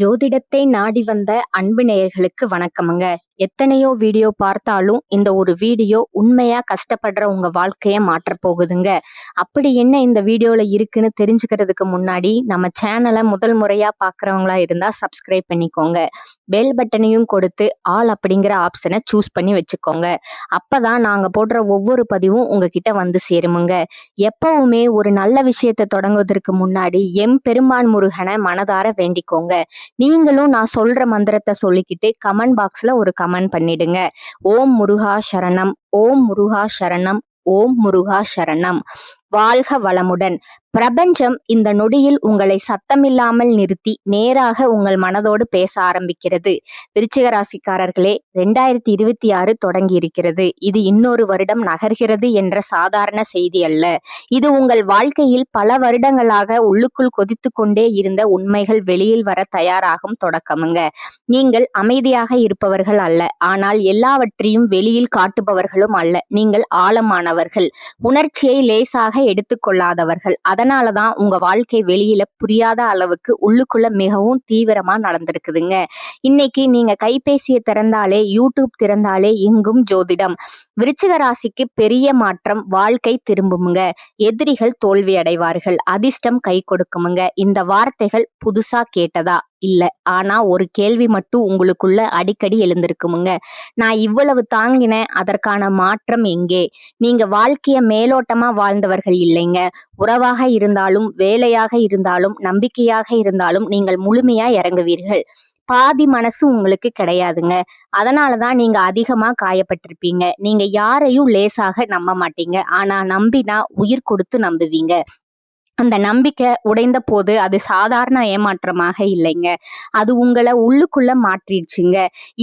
ஜோதிடத்தை நாடி வந்த அன்பு நேயர்களுக்கு வணக்கமுங்க. எத்தனையோ வீடியோ பார்த்தாலும் இந்த ஒரு வீடியோ உண்மையா கஷ்டப்படுற உங்க வாழ்க்கைய மாற்றப் போகுதுங்க. அப்படி என்ன இந்த வீடியோல இருக்குன்னு தெரிஞ்சுக்கிறதுக்கு முன்னாடி நம்ம சேனலை முதல் முறையா பார்க்குறவங்களா இருந்தா சப்ஸ்கிரைப் பண்ணிக்கோங்க. பெல் பட்டனையும் கொடுத்து ஆல் அப்படிங்கிற ஆப்ஷனை சூஸ் பண்ணி வச்சுக்கோங்க. அப்பதான் நாங்க போடுற ஒவ்வொரு பதிவும் உங்ககிட்ட வந்து சேருமுங்க. எப்பவுமே ஒரு நல்ல விஷயத்தை தொடங்குவதற்கு முன்னாடி எம்பெருமான் முருகனை மனதார வேண்டிக்கோங்க. நீங்களும் நான் சொல்ற மந்திரத்தை சொல்லிக்கிட்டு கமெண்ட் பாக்ஸ்ல ஒரு கமெண்ட் பண்ணிடுங்க. ஓம் முருகா சரணம், ஓம் முருகா சரணம், ஓம் முருகா சரணம். வாழ்க வளமுடன். பிரபஞ்சம் இந்த நொடியில் உங்களை சத்தமில்லாமல் நிறுத்தி நேராக உங்கள் மனதோடு பேச ஆரம்பிக்கிறது. விருச்சிக ராசிக்காரர்களே, 2026 தொடங்கி இருக்கிறது. இது இன்னொரு வருடம் நகர்கிறது என்ற சாதாரண செய்தி அல்ல. இது உங்கள் வாழ்க்கையில் பல வருடங்களாக உள்ளுக்குள் கொதித்து கொண்டே இருந்த உண்மைகள் வெளியில் வர தயாராகும் தொடக்கமுங்க. நீங்கள் அமைதியாக இருப்பவர்கள் அல்ல, ஆனால் எல்லாவற்றையும் வெளியில் காட்டுபவர்களும் அல்ல. நீங்கள் ஆழமானவர்கள், உணர்ச்சியை லேசாக எடுத்துக்கொள்ளாதவர்கள். அதனாலதான் உங்க வாழ்க்கை வெளியில புரியாத அளவுக்கு உள்ளுக்குள்ள மிகவும் தீவிரமா நடந்திருக்குதுங்க. இன்னைக்கு நீங்க கைபேசியை திறந்தாலே, யூடியூப் திறந்தாலே எங்கும் ஜோதிடம். விருச்சிக ராசிக்கு பெரிய மாற்றம், வாழ்க்கை திரும்புமுங்க. எதிரிகள் தோல்வி அடைவார்கள், அதிர்ஷ்டம் கை கொடுக்குமுங்க. இந்த வார்த்தைகள் புதுசா கேட்டதா? இல்ல. ஆனா ஒரு கேள்வி மட்டும் உங்களுக்குள்ள அடிக்கடி எழுந்திருக்குமுங்க. நான் இவ்வளவு தாங்கினேன், அதற்கான மாற்றம் எங்கே? நீங்க வாழ்க்கைய மேலோட்டமா வாழ்ந்தவர்கள் இல்லைங்க. உறவாக இருந்தாலும், வேலையாக இருந்தாலும், நம்பிக்கையாக இருந்தாலும் நீங்கள் முழுமையா இறங்குவீர்கள். பாதி மனசு உங்களுக்கு கிடையாதுங்க. அதனாலதான் நீங்க அதிகமா காயப்பட்டிருப்பீங்க. நீங்க யாரையும் லேசாக நம்ப மாட்டீங்க. ஆனா நம்பினா உயிர் கொடுத்து நம்புவீங்க. அந்த நம்பிக்கை உடைந்த போது அது சாதாரண ஏமாற்றமாக இல்லைங்க, அது உங்களை உள்ளுக்குள்ள மாற்றிடுச்சுங்க.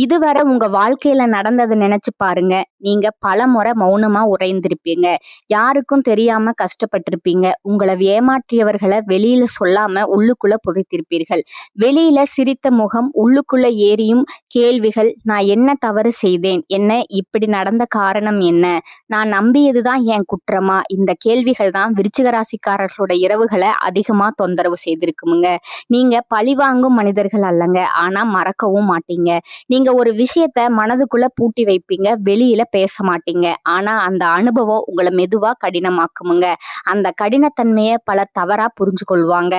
இதுவரை உங்க வாழ்க்கையில நடந்ததை நினைச்சு பாருங்க. நீங்க பல முறை மௌனமா உறைந்திருப்பீங்க, யாருக்கும் தெரியாம கஷ்டப்பட்டிருப்பீங்க. உங்களை ஏமாற்றியவர்களை வெளியில சொல்லாம உள்ளுக்குள்ள புதைத்திருப்பீர்கள். வெளியில சிரித்த முகம், உள்ளுக்குள்ள ஏறியும் கேள்விகள். நான் என்ன தவறு செய்தேன்? என்ன இப்படி நடந்த காரணம் என்ன? நான் நம்பியதுதான் என் குற்றமா? இந்த கேள்விகள் தான் விருச்சிக ராசிக்காரர்களுடைய இரவுகளை அதிகமா தொந்தரவு செய்திருக்குமுங்க. நீங்க பழிவாங்கும் மனிதர்கள் அல்லங்க, ஆனா மறக்கவும் மாட்டீங்க. நீங்க ஒரு விஷயத்த மனதுக்குள்ள பூட்டி வைப்பீங்க, வெளியில பேச மாட்டீங்க. ஆனா அந்த அனுபவம் உங்களை மெதுவா கடினமாக்குமுங்க. அந்த கடினத்தன்மையை பலர் தவறா புரிஞ்சு கொள்வாங்க.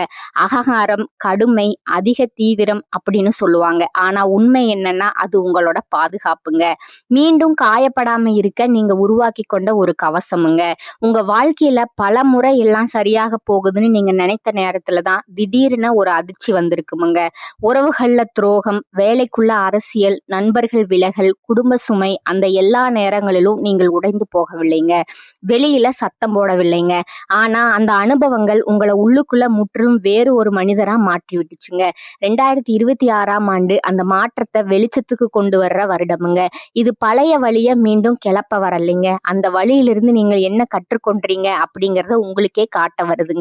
அகங்காரம், கடுமை, அதிக தீவிரம் அப்படின்னு சொல்லுவாங்க. ஆனா உண்மை என்னன்னா அது உங்களோட பாதுகாப்புங்க. மீண்டும் காயப்படாம இருக்க நீங்க உருவாக்கி கொண்ட ஒரு கவசமுங்க. உங்க வாழ்க்கையில பல முறை எல்லாம் சரியாக போகுதுன்னு நீங்க நினைத்த நேரத்துலதான் திடீர்னு ஒரு அதிர்ச்சி வந்திருக்குமுங்க. உறவுகள்ல துரோகம், வேலைக்குள்ள அரசியல், நண்பர்கள் விலகல், குடும்ப சுமை. அந்த எல்லா நேரங்களிலும் நீங்கள் உடைந்து போகவில்லைங்க, வெளியில சத்தம் போடவில்லைங்க. ஆனா அந்த அனுபவங்கள் உங்களை உள்ளுக்குள்ள முற்றிலும் வேறு ஒரு மனிதரா மாற்றி விட்டுச்சுங்க. 2026ஆம் ஆண்டு அந்த மாற்றத்தை வெளிச்சத்துக்கு கொண்டு வர்ற வருடமுங்க. இது பழைய வழிய மீண்டும் கிளப்ப வரலைங்க. அந்த வழியிலிருந்து நீங்கள் என்ன கற்றுக்கொண்டீங்க அப்படிங்கறத உங்களுக்கே காட்ட வருதுங்க.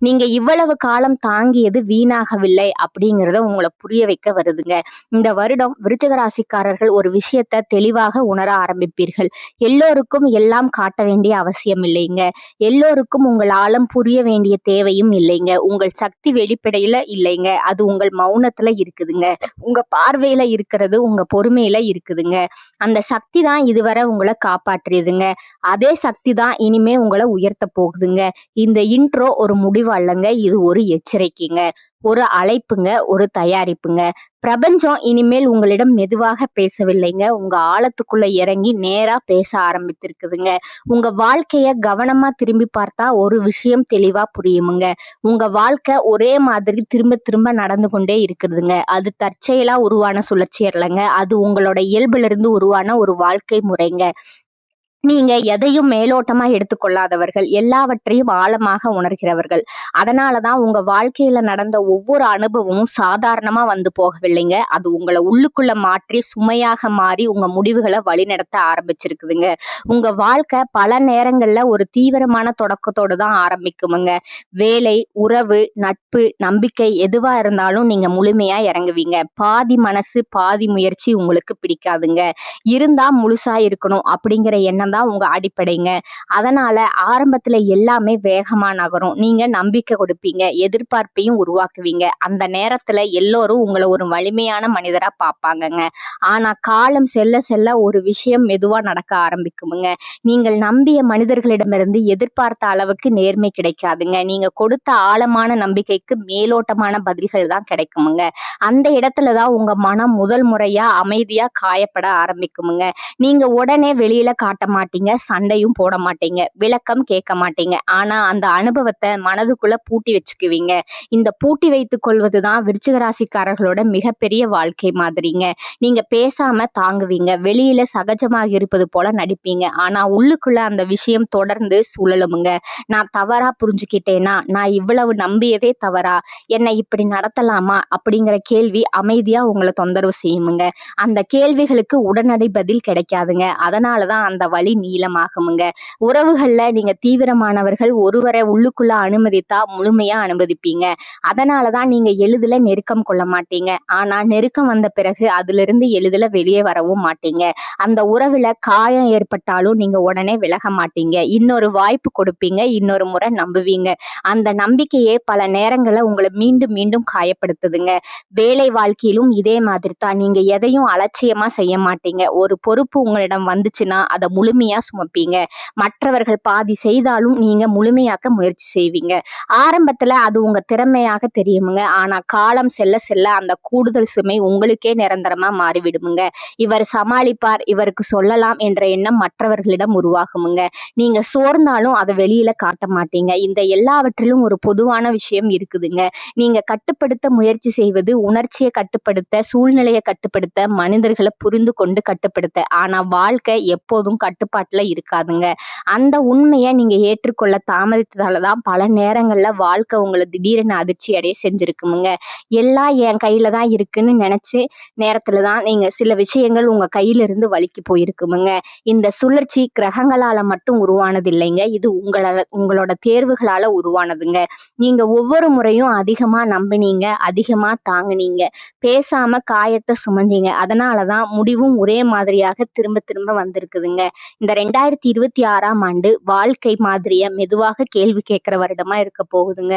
நீங்க இவ்வளவு காலம் தாங்கியது வீணாகவில்லை அப்படிங்கறத உங்களை புரிய வைக்க வருதுங்க. இந்த வருடம் விருச்சிக ராசிக்காரர்கள் ஒரு விஷயத்தை தெளிவாக உணர ஆரம்பிப்பீர்கள். எல்லோருக்கும் எல்லாம் காட்ட வேண்டிய அவசியம் இல்லைங்க. எல்லோருக்கும் உங்கள் ஆழம் புரிய வேண்டிய தேவையும் இல்லைங்க. உங்கள் சக்தி வெளிப்படையில இல்லைங்க, அது உங்கள் மௌனத்துல இருக்குதுங்க. உங்க பார்வையில இருக்கிறது, உங்க பொறுமையில இருக்குதுங்க. அந்த சக்தி தான் இதுவரை உங்களை காப்பாற்றியதுங்க. அதே சக்தி தான் இனிமே உங்களை உயர்த்த போகுதுங்க. இந்த இன்ட்ரோ ஒரு முடிவு அல்லங்க, இது ஒரு எச்சரிக்கைங்க, ஒரு அழைப்புங்க, ஒரு தயாரிப்புங்க. பிரபஞ்சம் இனிமேல் உங்களிடம் மெதுவாக பேசவில்லைங்க, உங்க ஆழத்துக்குள்ள இறங்கி நேரா பேச ஆரம்பித்திருக்குதுங்க. உங்க வாழ்க்கைய கவனமா திரும்பி பார்த்தா ஒரு விஷயம் தெளிவா புரியுமுங்க. உங்க வாழ்க்கை ஒரே மாதிரி திரும்ப திரும்ப நடந்து கொண்டே இருக்குதுங்க. அது தற்செயலா உருவான சுழற்சி இல்லைங்க, அது உங்களோட இயல்புல இருந்து உருவான ஒரு வாழ்க்கை முறைங்க. நீங்க எதையும் மேலோட்டமா எடுத்துக்கொள்ளாதவர்கள், எல்லாவற்றையும் ஆழமாக உணர்கிறவர்கள். அதனாலதான் உங்க வாழ்க்கையில நடந்த ஒவ்வொரு அனுபவமும் சாதாரணமா வந்து போகவில்லைங்க, அது உங்களை உள்ளுக்குள்ள மாற்றி சுமையாக மாறி உங்க முடிவுகளை வழிநடத்த ஆரம்பிச்சிருக்குதுங்க. உங்க வாழ்க்கை பல நேரங்கள்ல ஒரு தீவிரமான தொடக்கத்தோடு தான் ஆரம்பிக்குமுங்க. வேலை, உறவு, நட்பு, நம்பிக்கை எதுவா இருந்தாலும் நீங்க முழுமையா இறங்குவீங்க. பாதி மனசு பாதி முயற்சி உங்களுக்கு பிடிக்காதுங்க. இருந்தா முழுசா இருக்கணும் அப்படிங்கிற எண்ணம் விசுவாசம் தான் உங்க அடிப்படைங்க. அதனால ஆரம்பத்துல எல்லாமே வேகமா நகரும். நீங்க நம்பிக்கை கொடுப்பீங்க, எதிர்பார்ப்பையும் உருவாக்குவீங்க. அந்த நேரத்துல எல்லோரும் உங்களை ஒரு வலிமையான மனிதரா பார்ப்பாங்கங்க. ஆனா காலம் செல்ல செல்ல ஒரு விஷயம் மெதுவா நடக்க ஆரம்பிக்குமுங்க. நீங்கள் நம்பிய மனிதர்களிடமிருந்து எதிர்பார்த்த அளவுக்கு நேர்மை கிடைக்காதுங்க. நீங்க கொடுத்த ஆழமான நம்பிக்கைக்கு மேலோட்டமான பதில்கள் தான் கிடைக்குமுங்க. அந்த இடத்துல தான் உங்க மனம் முதல் முறையா அமைதியா காயப்பட ஆரம்பிக்குமுங்க. நீங்க உடனே வெளியில காட்ட மாட்டீங்க, சண்டையும் போட மாட்டீங்க, விளக்கம் கேட்க மாட்டீங்க. ஆனா அந்த அனுபவத்தை மனதுக்குள்ள பூட்டி வச்சுக்குவீங்க. இந்த பூட்டி வைத்துக் கொள்வதுதான் விருச்சிக ராசிக்காரர்களோட மிகப்பெரிய வாழ்க்கை மாதிரிங்க. நீங்க பேசாம தாங்குவீங்க, வெளியில சகஜமாக இருப்பது போல நடிப்பீங்க. ஆனா உள்ளுக்குள்ள அந்த விஷயம் தொடர்ந்து சுழலுமுங்க. நான் தவறா புரிஞ்சுக்கிட்டேனா, நான் இவ்வளவு நம்பியதே தவறா, என்னை இப்படி நடத்தலாமா அப்படிங்கிற கேள்வி அமைதியா உங்களை தொந்தரவு செய்யுமுங்க. அந்த கேள்விகளுக்கு உடனடி பதில் கிடைக்காதுங்க. அதனாலதான் அந்த வழி நீளமாகுமுங்க. உறவுகள்ல நீங்க தீவிரமானவர்கள், ஒருவரை உள்ளுக்குள்ள அனுமதித்தா முழுமையா அனுமதிப்பீங்க. அதனாலதான் நீங்க எளிதில நெருக்கம் கொள்ள மாட்டீங்க. ஆனா நெருக்கம் வந்த பிறகு அதிலிருந்து எளிதில வெளியே வரவும் மாட்டீங்க. அந்த உறவுல காயம் ஏற்பட்டாலும் நீங்க உடனே விலக மாட்டீங்க. இன்னொரு வாய்ப்பு கொடுப்பீங்க, இன்னொரு முறை நம்புவீங்க. அந்த நம்பிக்கையே பல நேரங்கள்ல உங்களை மீண்டும் மீண்டும் காயப்படுத்துதுங்க. வேலை வாழ்க்கையிலும் இதே மாதிரி தான். நீங்க எதையும் அலட்சியமா செய்ய மாட்டீங்க. ஒரு பொறுப்பு உங்களிடம் வந்துச்சுன்னா அதை முழுமையா சுமப்பீங்க. மற்றவர்கள் பாதி செய்தாலும் நீங்க முழுமையாக்க முயற்சி செய்வீங்க. ஆரம்பத்துல அது உங்க திறமையாக தெரியுமுங்க. ஆனா காலம் செல்ல செல்ல அந்த கூடுதல் சுமை உங்களுக்கே நிரந்தரமா மாறிவிடுமுங்க. இவர் சமாளிப்பார், இவருக்கு சொல்லலாம் என்ற எண்ணம் மற்றவர்களிடம் உருவாகுமுங்க. நீங்க சோர்ந்தாலும் அதை வெளியில காட்ட மாட்டீங்க. இந்த எல்லாவற்றிலும் ஒரு பொதுவான விஷயம் இருக்குதுங்க. நீங்க கட்டுப்படுத்த முயற்சி செய்வது உணர்ச்சியை கட்டுப்படுத்த, சூழ்நிலையை கட்டுப்படுத்த, மனிதர்களை புரிந்து கொண்டு கட்டுப்படுத்த. ஆனா வாழ்க்கை எப்போதும் கட்டுப்பாட்டுல இருக்காதுங்க. அந்த உண்மையை நீங்க ஏற்றுக்கொள்ள தாமதித்ததாலதான் பல நேரங்கள்ல வாழ்க்கை உங்களை திடீரென அதிர்ச்சி அடைய செஞ்சிருக்குமுங்க. எல்லாம் என் கையில தான் இருக்குன்னு நினைச்சு நேரத்துலதான் நீங்க சில விஷயங்கள் உங்க கையில இருந்து வழுக்கி போயிருக்குமுங்க. இந்த சுழற்சி கிரகங்களால மட்டும் உருவானது இல்லைங்க. இது உங்களோட தேர்வுகளால உருவானதுங்க. நீங்க ஒவ்வொரு முறையும் அதிகமா நம்பினீங்க, அதிகமா தாங்குனீங்க, பேசாம காயத்தை சுமந்தீங்க. அதனாலதான் முடிவும் ஒரே மாதிரியாக திரும்ப திரும்ப வந்திருக்குதுங்க. இந்த 2026ஆம் ஆண்டு வாழ்க்கை மாதிரிய மெதுவாக கேள்வி கேட்கிற வருடமா இருக்க போகுதுங்க.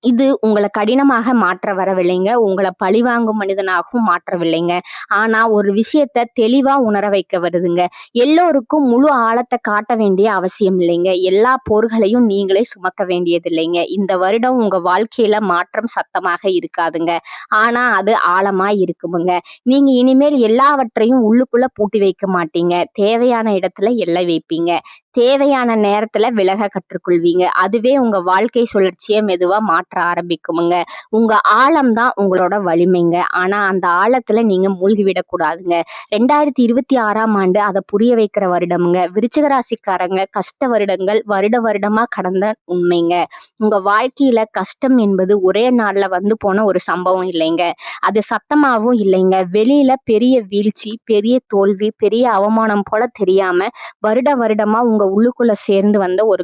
இது உங்களை கடினமாக மாற்ற வரவில்லைங்க. உங்களை பழிவாங்கும் மனிதனாகவும் மாற்றவில்லைங்க. ஆனா ஒரு விஷயத்த தெளிவா உணர வைக்க வருதுங்க. எல்லோருக்கும் முழு ஆழத்தை காட்ட வேண்டிய அவசியம் இல்லைங்க. எல்லா போர்களையும் நீங்களே சுமக்க வேண்டியது இல்லைங்க. இந்த வருடம் உங்க வாழ்க்கையில மாற்றம் சத்தமாக இருக்காதுங்க. ஆனா அது ஆழமா இருக்குமுங்க. நீங்க இனிமேல் எல்லாவற்றையும் உள்ளுக்குள்ள பூட்டி வைக்க மாட்டீங்க. தேவையான இடத்துல எல்லை வைப்பீங்க. தேவையான நேரத்துல விலக கற்றுக்கொள்வீங்க. அதுவே உங்க வாழ்க்கை சுழற்சியை மெதுவா மாற்ற ஆரம்பிக்குமுங்க. உங்க ஆழம் தான் உங்களோட வலிமைங்க. ஆனா அந்த ஆழத்துல நீங்க மூழ்கிவிடக் கூடாதுங்க. 2026ஆம் ஆண்டு அதை புரிய வைக்கிற வருடமுங்க. விருச்சிக ராசிக்காரங்க கஷ்ட வருடங்கள் வருட வருடமா கடந்த உண்மைங்க. உங்க வாழ்க்கையில கஷ்டம் என்பது ஒரே நாள்ல வந்து போன ஒரு சம்பவம் இல்லைங்க. அது சத்தமாவும் இல்லைங்க. வெளியில பெரிய வீழ்ச்சி, பெரிய தோல்வி, பெரிய அவமானம் போல தெரியாம வருட வருடமா உங்க உள்ளுக்குள்ள சேர்ந்து வந்த ஒரு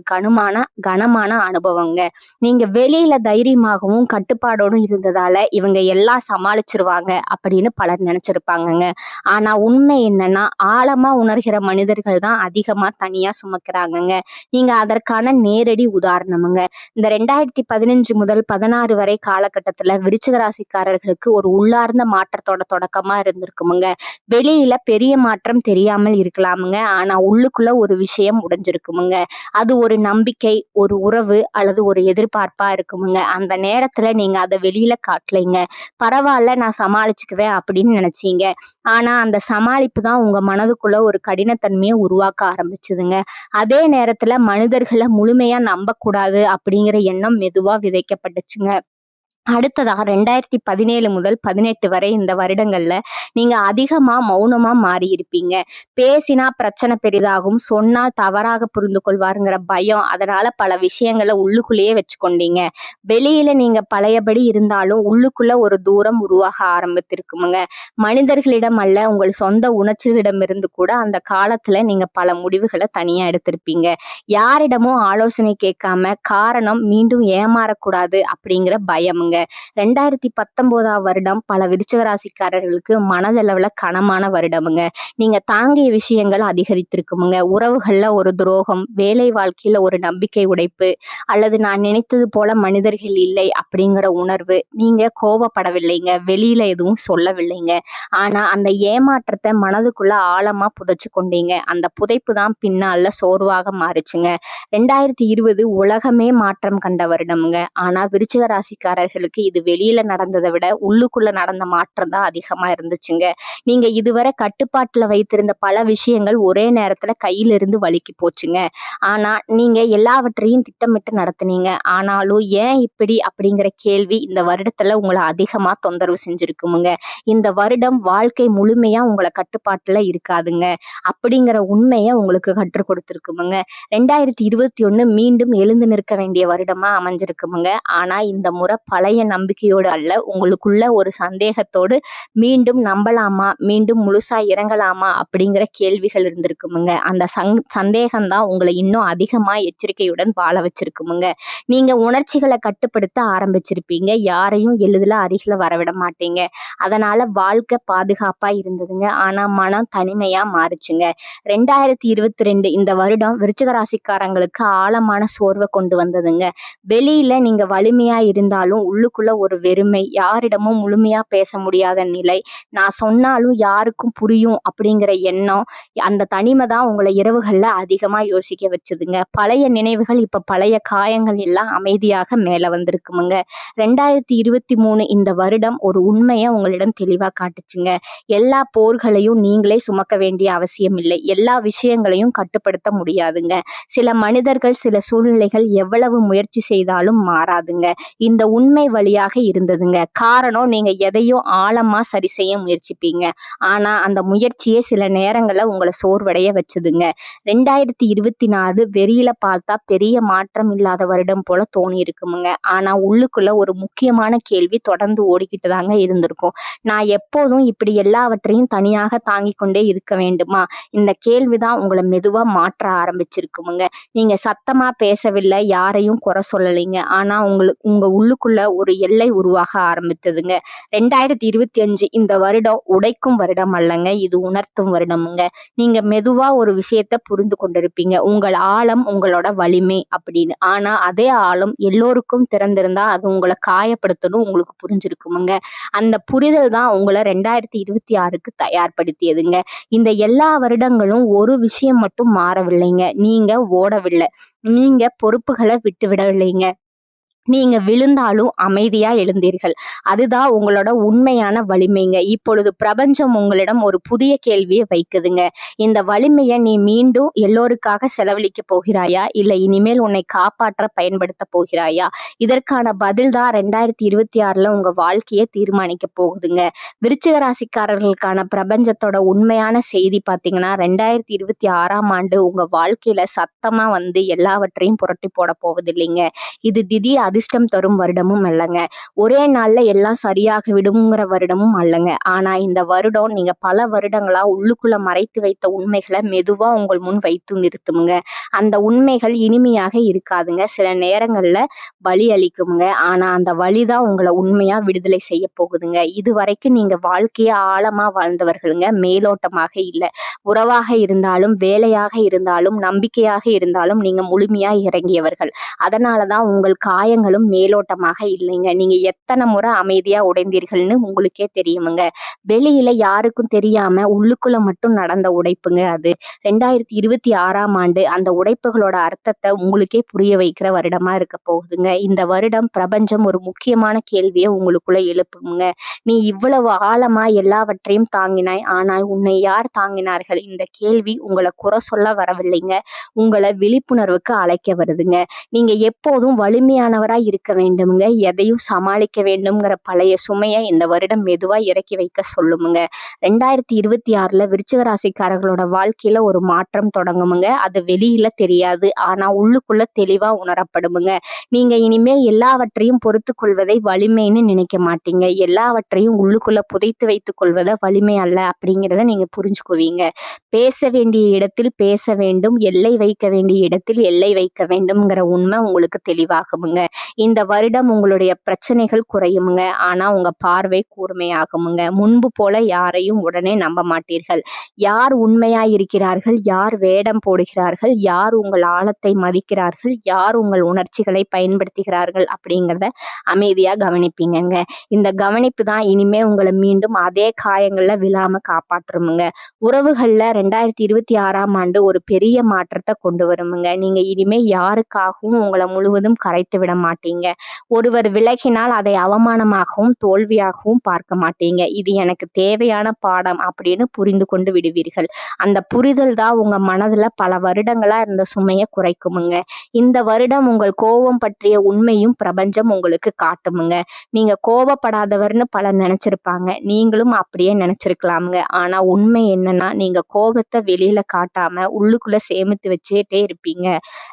கனமான அனுபவங்க. நீங்க வெளியில தைரியமாகவும் கட்டுப்பாடோடும் இருந்ததால இவங்க எல்லாம் சமாளிச்சிருவாங்க அப்படின்னு பலர் நினைச்சிருப்பாங்கங்க. ஆனா உண்மை என்னன்னா, ஆழமா உணர்கிற மனிதர்கள் தான் அதிகமா தனியா சுமக்கிறாங்கங்க. நீங்க அதற்கான நேரடி உதாரணமுங்க. இந்த 2015 முதல் 16 வரை காலகட்டத்துல விருச்சிக ராசிக்காரர்களுக்கு ஒரு உள்ளார்ந்த மாற்றத்தோட தொடக்கமா இருந்திருக்குமுங்க. வெளியில பெரிய மாற்றம் தெரியாமல் இருக்கலாமுங்க. ஆனா உள்ளுக்குள்ள ஒரு விஷயம் உடைஞ்சிருக்குமுங்க. அது ஒரு நம்பிக்கை, ஒரு உறவு அல்லது ஒரு எதிர்பார்ப்பா இருக்குமுங்க. அந்த நேரத்துல நீங்க அதை வெளியில காட்டலைங்க. பரவாயில்ல, நான் சமாளிச்சுக்குவேன் அப்படின்னு நினைச்சீங்க. ஆனா அந்த சமாளிப்பு தான் உங்க மனதுக்குள்ள ஒரு கடினத்தன்மையை உருவாக்க ஆரம்பிச்சதுங்க. அதே நேரத்துல மனிதர்களை முழுமையா நம்பக்கூடாது அப்படிங்கிற எண்ணம் மெதுவா விதைக்கப்பட்டுச்சுங்க. அடுத்ததா 2017 முதல் 18 வரை இந்த வருடங்கள்ல நீங்க அதிகமா மௌனமா மாறி இருப்பீங்க. பேசினா பிரச்சனை பெரிதாகும், சொன்னால் தவறாக புரிந்து கொள்வாருங்கிற பயம், அதனால பல விஷயங்களை உள்ளுக்குள்ளேயே வச்சுக்கொண்டீங்க. வெளியில நீங்க பழையபடி இருந்தாலும் உள்ளுக்குள்ள ஒரு தூரம் உருவாக ஆரம்பித்திருக்குமுங்க. மனிதர்களிடம் அல்ல, உங்கள் சொந்த உணர்ச்சிகளிடமிருந்து கூட அந்த காலத்துல நீங்க பல முடிவுகளை தனியா எடுத்திருப்பீங்க. யாரிடமும் ஆலோசனை கேட்காம, காரணம் மீண்டும் ஏமாறக்கூடாது அப்படிங்கிற பயமுங்க. இருக்குமுங்க. 2019ஆம் வருடம் பல விருச்சிக ராசிக்காரர்களுக்கு மனதளவுல கனமான வருடமுங்க. நீங்க தாங்கிய விஷயங்கள் அதிகரித்திருக்குமுங்க. உறவுகள்ல ஒரு துரோகம், வேலை வாழ்க்கையில ஒரு நம்பிக்கை உடைப்பு, அல்லது நான் நினைத்தது போல மனிதர்கள் இல்லை அப்படிங்கிற உணர்வு. நீங்க கோபப்படவில்லைங்க, வெளியில எதுவும் சொல்லவில்லைங்க. ஆனா அந்த ஏமாற்றத்தை மனதுக்குள்ள ஆழமா புதைச்சு கொண்டீங்க. அந்த புதைப்பு தான் பின்னால சோர்வாக மாறுச்சுங்க. 2020 உலகமே மாற்றம் கண்ட வருடமுங்க. ஆனா விருச்சிக ராசிக்காரர்களுக்கு இது வெளியில நடந்ததை விட உள்ளுக்குள்ள நடந்த மாற்றம் தான் அதிகமா இருந்துச்சுங்க. நீங்க இதுவரை கட்டுப்பாட்டுல வைத்திருந்த பல விஷயங்கள் ஒரே நேரத்துல கையிலிருந்து வழுக்கி போச்சுங்க. ஆனா நீங்க எல்லாவற்றையும் திட்டமிட்டு நடத்துனீங்க. ஆனாலும் ஏன் இப்படி அப்படிங்கிற கேள்வி இந்த வருடத்துல உங்களை அதிகமா தொந்தரவு செஞ்சிருக்குமுங்க. இந்த வருடம் வாழ்க்கை முழுமையா உங்களை கட்டுப்பாட்டுல இருக்காதுங்க அப்படிங்கிற உண்மையை உங்களுக்கு கற்றுக் கொடுத்துருக்குமுங்க. 2021 மீண்டும் எழுந்து நிற்க வேண்டிய வருடமா அமைஞ்சிருக்குமுங்க. ஆனா இந்த முறை பழைய நம்பிக்கையோடு அல்ல, உங்களுக்குள்ள ஒரு சந்தேகத்தோடு மீண்டும் நம்பலாமா, மீண்டும் முழுசா இறங்கலாமா அப்படிங்கிற கேள்விகள் இருந்திருக்குமுங்க. அந்த சந்தேகம் தான் உங்களை இன்னும் அதிகமா எச்சரிக்கையுடன் வாழ வச்சிருக்குமுங்க. நீங்க உணர்ச்சிகளை கட்டுப்படுத்த ஆரம்பிச்சிருப்பீங்க. யாரையும் எளிதில் அருகில வரவிட மாட்டீங்க. அதனால வாழ்க்கை பாதுகாப்பா இருந்ததுங்க. ஆனா மனம் தனிமையா மாறுச்சுங்க. 2022 இந்த வருடம் விருச்சிக ராசிக்காரங்களுக்கு ஆழமான சோர்வை கொண்டு வந்ததுங்க. வெளியில நீங்க வலிமையா இருந்தாலும் உள்ளுக்குள்ள ஒரு வெறுமை, யாரிடமும் முழுமையா பேச முடியாத நிலை, நான் சொன்னாலும் யாருக்கும் புரியும் அப்படிங்கிற எண்ணம், அந்த தனிமை தான் உங்களை இரவுகள்ல அதிகமா யோசிக்க வச்சதுங்க. பழைய நினைவுகள் இப்ப பழைய காயங்கள் எல்லாம் அமைதியாக மேல வந்திருக்குமுங்க. 2023 இந்த வருடம் ஒரு உண்மையை உங்களிடம் தெளிவா காட்டுச்சுங்க. எல்லா போர்களையும் நீங்களே சுமக்க வேண்டிய அவசியம் இல்லை. எல்லா விஷயங்களையும் கட்டுப்படுத்த முடியாதுங்க. சில மனிதர்கள், சில சூழ்நிலைகள் எவ்வளவு முயற்சி செய்தாலும் மாறாதுங்க. இந்த உண்மை வழியாக இருந்ததுங்க. காரணம், நீங்க எதையும் ஆழமா சரி செய்ய முயற்சிப்பீங்க. ஆனா அந்த முயற்சியே சில நேரங்கள்ல உங்களை சோர்வடைய வச்சதுங்க. 2024 வெளியில பார்த்தா பெரிய மாற்றம் இல்லாத வருடம் போல தோணி இருக்குமுங்க. ஆனா உள்ளுக்குள்ள ஒரு முக்கியமான கேள்வி தொடர்ந்து ஓடிக்கிட்டு தாங்க இருந்திருக்கும். நான் எப்போதும் இப்படி எல்லாவற்றையும் தனியாக தாங்கிக் கொண்டே இருக்க வேண்டுமா? இந்த கேள்விதான் உங்களை மெதுவா மாற்ற ஆரம்பிச்சிருக்குமுங்க. நீங்க சத்தமா பேசவில்லை, யாரையும் குறை சொல்லலைங்க. ஆனா உங்க உள்ளுக்குள்ள ஒரு எல்லை உருவாக ஆரம்பித்ததுங்க. 2025 இந்த வருடம் உடைக்கும் வருடம் அல்லங்க, இது உணர்த்தும் வருடமுங்க. நீங்க மெதுவா ஒரு விஷயத்தை புரிந்து கொண்டிருப்பீங்க, உங்கள் ஆழம் உங்களோட வலிமை அப்படின்னு. ஆனா அதே ஆழம் எல்லோருக்கும் திறந்திருந்தா அது உங்களை காயப்படுத்தணும் உங்களுக்கு புரிஞ்சிருக்குமுங்க. அந்த புரிதல் தான் உங்களை 2026க்கு தயார்படுத்தியதுங்க. இந்த எல்லா வருடங்களும் ஒரு விஷயம் மட்டும் மாறவில்லைங்க. நீங்க ஓடவில்லை, நீங்க பொறுப்புகளை விட்டு விடவில்லைங்க. நீங்க விழுந்தாலும் அமைதியா எழுந்தீர்கள். அதுதான் உங்களோட உண்மையான வலிமைங்க. இப்பொழுது பிரபஞ்சம் உங்களிடம் ஒரு புதிய கேள்வியை வைக்குதுங்க. இந்த வலிமையை நீ மீண்டும் எல்லோருக்காக செலவழிக்க போகிறாயா, இல்லை இனிமேல் உன்னை காப்பாற்ற பயன்படுத்த போகிறாயா? இதற்கான பதில் தான் 2026ல உங்க வாழ்க்கையை தீர்மானிக்க போகுதுங்க. விருச்சிக ராசிக்காரர்களுக்கான பிரபஞ்சத்தோட உண்மையான செய்தி பார்த்தீங்கன்னா, 2026ஆம் ஆண்டு உங்க வாழ்க்கையில சத்தமா வந்து எல்லாவற்றையும் புரட்டி போட போவதில்லைங்க. இது திடீர் அதிர்ஷ்டம் தரும் வருடமும் அல்லங்க. ஒரே நாள்ல எல்லாம் சரியாக விடுங்கிற வருடமும் அல்லங்க. ஆனா இந்த வருடம் நீங்க பல வருடங்களா உள்ளுக்குள்ள மறைத்து வைத்த உண்மைகளை மெதுவா உங்கள் முன் வைத்து நிறுத்துமுங்க. அந்த உண்மைகள் இனிமையாக இருக்காதுங்க, சில நேரங்கள்ல வலி அளிக்குமுங்க. ஆனா அந்த வலிதான் உங்களை உண்மையா விடுதலை செய்ய போகுதுங்க. இது வரைக்கும் நீங்க வாழ்க்கைய ஆழமா வாழ்ந்தவர்களுங்க, மேலோட்டமாக இல்லை. உறவாக இருந்தாலும், வேலையாக இருந்தாலும், நம்பிக்கையாக இருந்தாலும் நீங்க முழுமையா இறங்கியவர்கள். அதனாலதான் உங்கள் காயங்களும் மேலோட்டமாக இல்லைங்க. நீங்க எத்தனை முறை அமைதியா உடைந்தீர்கள்னு உங்களுக்கே தெரியுமுங்க. வெளியில யாருக்கும் தெரியாம உள்ளுக்குள்ள மட்டும் நடந்த உடைப்புங்க அது. 2026ஆம் ஆண்டு அந்த உடைப்புகளோட அர்த்தத்தை உங்களுக்கே புரிய வைக்கிற வருடமா இருக்க போகுதுங்க. இந்த வருடம் பிரபஞ்சம் ஒரு முக்கியமான கேள்வியை உங்களுக்குள்ள எழுப்புங்க. நீ இவ்வளவு ஆழமா எல்லாவற்றையும் தாங்கினாய், ஆனால் உன்னை யார் தாங்கினார்கள்? இந்த கேள்வி உங்களை குறை சொல்ல வரவில்லைங்க, உங்களை விழிப்புணர்வுக்கு அழைக்க வருதுங்க. நீங்க எப்போதும் வலிமையானவரா இருக்க வேண்டுமுங்க, எதையும் சமாளிக்க வேண்டும்ங்கிற பழைய சுமையை இந்த வருடம் மெதுவா இறக்கி வைக்க சொல்லுமுங்க. 2026ல விருச்சிக ராசிக்காரர்களோட வாழ்க்கையில ஒரு மாற்றம் தொடங்குமுங்க. அது வெளியில தெரியாது, ஆனா உள்ளுக்குள்ள தெளிவா உணரப்படுமுங்க. நீங்க இனிமேல் எல்லாவற்றையும் பொறுத்து கொள்வதை வலிமைன்னு நினைக்க மாட்டீங்க. எல்லாவற்றையும் உள்ளுக்குள்ள புதைத்து வைத்துக் கொள்வதை வலிமை அல்ல அப்படிங்கிறத நீங்க புரிஞ்சுக்குவீங்க. பேச வேண்டிய இடத்தில் பேச வேண்டும், எல்லை வைக்க வேண்டிய இடத்தில் எல்லை வைக்க வேண்டும்ங்கிற உண்மை உங்களுக்கு தெளிவாகுமுங்க. இந்த வருடம் உங்களுடைய பிரச்சனைகள் குறையுமுங்க. ஆனா உங்க பார்வை கூர்மையாகுமுங்க. முன்பு போல யாரையும் உடனே நம்ப மாட்டீர்கள். யார் உண்மையா இருக்கிறார்கள், யார் வேடம் போடுகிறார்கள், யார் உங்கள் ஆழத்தை மதிக்கிறார்கள், யார் உங்கள் உணர்ச்சிகளை பயன்படுத்துகிறார்கள் அப்படிங்கிறத அமைதியா கவனிப்பீங்கங்க. இந்த கவனிப்பு தான் இனிமே உங்களை மீண்டும் அதே காயங்கள்ல விழாம காப்பாற்றுமுங்க. உறவுகள்ல 2026ஆம் ஆண்டு ஒரு பெரிய மாற்றத்தை கொண்டு வருமுங்க. நீங்க இனிமே யாருக்காகவும் உங்களை முழுவதும் கரைத்து விட மாட்டீங்க. ஒருவர் விலகினால் அதை அவமானமாகவும் தோல்வியாகவும் பார்க்க மாட்டீங்க. இது எனக்கு தேவையான பாடம் அப்படின்னு புரிந்து கொண்டு விடுவீர்கள். அந்த புரிதல் தான் உங்க மனதுல பல வருடங்களா இருந்த சுமையை குறைக்குமுங்க. இந்த வருடம் உங்கள் கோபம் பற்றிய உண்மையும் பிரபஞ்சம் உங்களுக்கு காட்டுமுங்க. நீங்க கோபப்படாதவர்னு பலர் நினைச்சிருப்பாங்க. நீங்களும் அப்படியே நினைச்சிருக்கலாமுங்க. ஆனா உண்மை என்னன்னா, நீங்க கோபத்தை வெளியில காட்டாம உள்ளுக்குள்ள சேமித்து வச்சுட்டே இருப்பீங்க.